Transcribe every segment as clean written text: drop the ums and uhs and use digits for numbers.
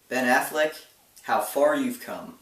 Ben Affleck, how far you've come.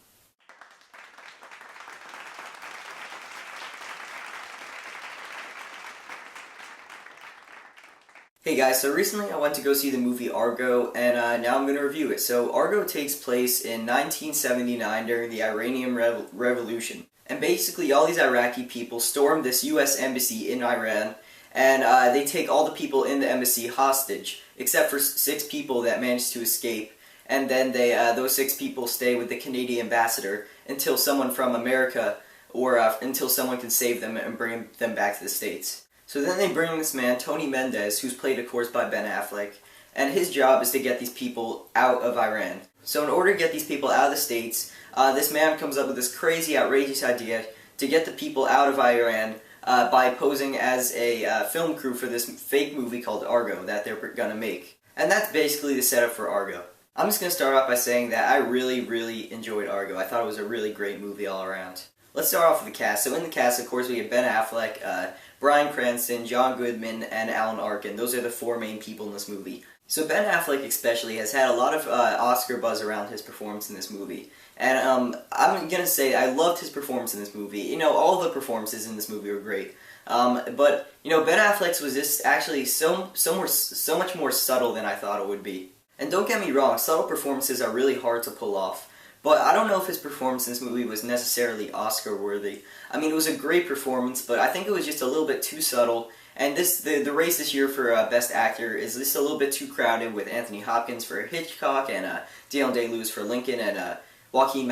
Hey guys, so recently I went to go see the movie Argo, and now I'm going to review it. So Argo takes place in 1979 during the Iranian Revolution. And basically all these Iraqi people storm this U.S. embassy in Iran, and they take all the people in the embassy hostage, except for 6 people that managed to escape. And then those 6 people stay with the Canadian ambassador until someone from America, or until someone can save them and bring them back to the States. So then they bring this man, Tony Mendez, who's played of course by Ben Affleck, and his job is to get these people out of Iran. So in order to get these people out of the States, this man comes up with this crazy, outrageous idea to get the people out of Iran by posing as a film crew for this fake movie called Argo that they're gonna make. And that's basically the setup for Argo. I'm just gonna start off by saying that I really enjoyed Argo. I thought it was a really great movie all around. Let's start off with the cast. So in the cast, of course, we have Ben Affleck, Bryan Cranston, John Goodman, and Alan Arkin. Those are the 4 main people in this movie. So Ben Affleck especially has had a lot of Oscar buzz around his performance in this movie. And I'm going to say I loved his performance in this movie. You know, all the performances in this movie were great. But, you know, Ben Affleck's was just actually so much more subtle than I thought it would be. And don't get me wrong, subtle performances are really hard to pull off. But I don't know if his performance in this movie was necessarily Oscar-worthy. I mean, it was a great performance, but I think it was just a little bit too subtle. And the race this year for Best Actor is just a little bit too crowded with Anthony Hopkins for Hitchcock, and Daniel Day-Lewis for Lincoln, and Joaquin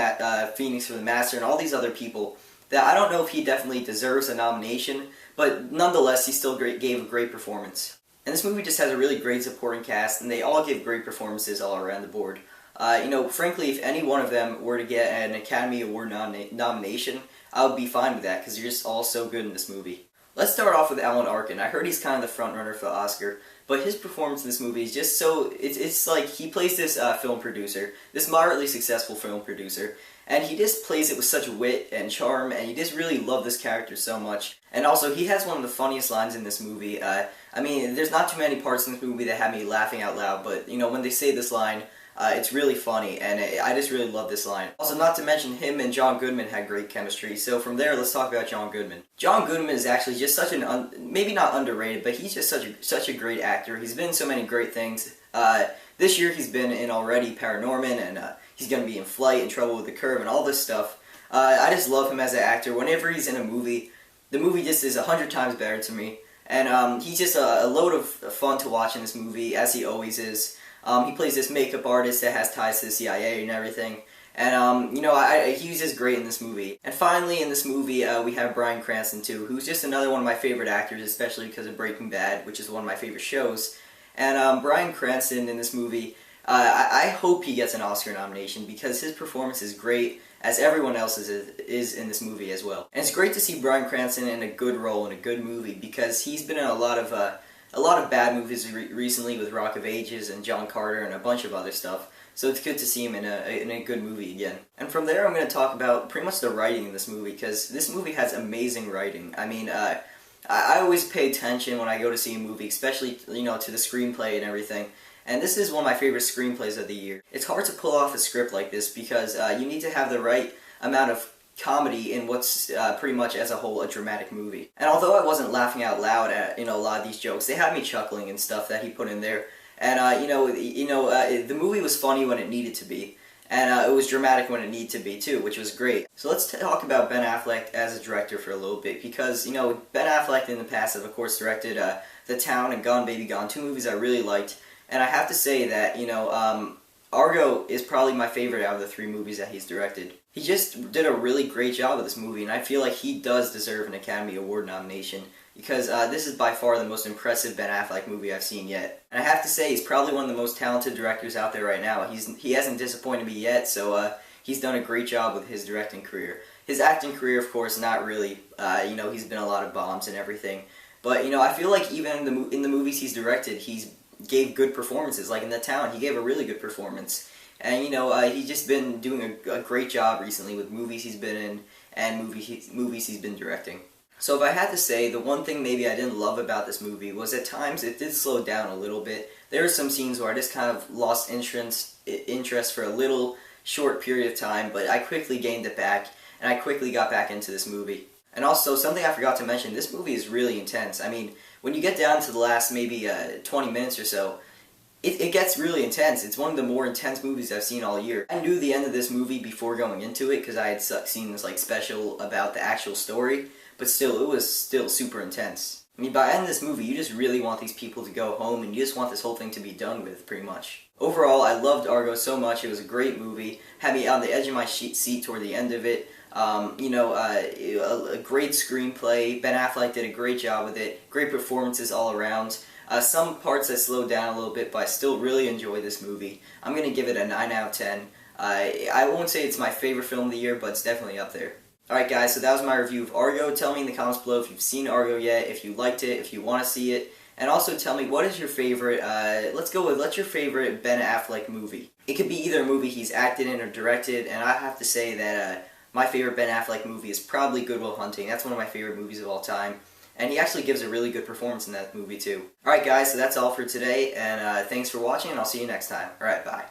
Phoenix for The Master, and all these other people. That I don't know if he definitely deserves a nomination, but nonetheless, he still gave a great performance. And this movie just has a really great supporting cast, and they all give great performances all around the board. You know, frankly, if any one of them were to get an Academy Award nomination, I would be fine with that, because they're just all so good in this movie. Let's start off with Alan Arkin. I heard he's kind of the front runner for the Oscar, but his performance in this movie is just so, it's like he plays this film producer, this moderately successful film producer, and he just plays it with such wit and charm, and you just really love this character so much. And also, he has one of the funniest lines in this movie. I mean, there's not too many parts in this movie that have me laughing out loud, but, you know, when they say this line, it's really funny, and I just really love this line. Also, not to mention, him and John Goodman had great chemistry, so from there, let's talk about John Goodman. John Goodman is actually just such an, maybe not underrated, but he's just such a great actor. He's been in so many great things. This year, he's been in already Paranorman, and he's going to be in Flight, In Trouble with the Curve, and all this stuff. I just love him as an actor. Whenever he's in a movie, the movie just is 100 times better to me. And he's just a load of fun to watch in this movie, as he always is. He plays this makeup artist that has ties to the CIA and everything. And, you know, he's just great in this movie. And finally, in this movie, we have Bryan Cranston, too, who's just another one of my favorite actors, especially because of Breaking Bad, which is one of my favorite shows. And Bryan Cranston in this movie, I hope he gets an Oscar nomination, because his performance is great, as everyone else's is in this movie as well. And it's great to see Bryan Cranston in a good role, in a good movie, because he's been in a lot of bad movies recently with Rock of Ages and John Carter and a bunch of other stuff. So it's good to see him in a good movie again. And from there, I'm going to talk about pretty much the writing in this movie, because this movie has amazing writing. I mean, I always pay attention when I go to see a movie, especially, you know, to the screenplay and everything. And this is one of my favorite screenplays of the year. It's hard to pull off a script like this, because you need to have the right amount of comedy in what's pretty much as a whole a dramatic movie. And although I wasn't laughing out loud at, you know, a lot of these jokes, they had me chuckling and stuff that he put in there. And the movie was funny when it needed to be, and it was dramatic when it needed to be too, which was great. So let's talk about Ben Affleck as a director for a little bit, because, you know, Ben Affleck in the past have of course directed The Town and Gone Baby Gone, 2 movies I really liked. And I have to say that, you know, Argo is probably my favorite out of the 3 movies that he's directed. He just did a really great job with this movie, and I feel like he does deserve an Academy Award nomination, because this is by far the most impressive Ben Affleck movie I've seen yet. And I have to say, he's probably one of the most talented directors out there right now. He hasn't disappointed me yet, so he's done a great job with his directing career. His acting career, of course, not really. You know, he's been a lot of bombs and everything. But, you know, I feel like even in the movies he's directed, he's gave good performances. Like in The Town, he gave a really good performance. And, you know, he's just been doing a great job recently with movies he's been in and movies he's been directing. So if I had to say, the one thing maybe I didn't love about this movie was at times it did slow down a little bit. There were some scenes where I just kind of lost interest for a little short period of time, but I quickly gained it back, and I quickly got back into this movie. And also, something I forgot to mention, this movie is really intense. I mean, when you get down to the last maybe 20 minutes or so, it gets really intense. It's one of the more intense movies I've seen all year. I knew the end of this movie before going into it because I had seen this like special about the actual story, but still, it was still super intense. I mean, by the end of this movie, you just really want these people to go home and you just want this whole thing to be done with, pretty much. Overall, I loved Argo so much. It was a great movie. Had me on the edge of my seat toward the end of it. A great screenplay. Ben Affleck did a great job with it. Great performances all around. Some parts that slowed down a little bit, but I still really enjoy this movie. I'm going to give it a 9 out of 10. I won't say it's my favorite film of the year, but it's definitely up there. Alright guys, so that was my review of Argo. Tell me in the comments below if you've seen Argo yet, if you liked it, if you want to see it. And also tell me, what is your favorite, what's your favorite Ben Affleck movie? It could be either a movie he's acted in or directed, and I have to say that my favorite Ben Affleck movie is probably Good Will Hunting. That's one of my favorite movies of all time. And he actually gives a really good performance in that movie too. Alright guys, so that's all for today, and thanks for watching, and I'll see you next time. Alright, bye.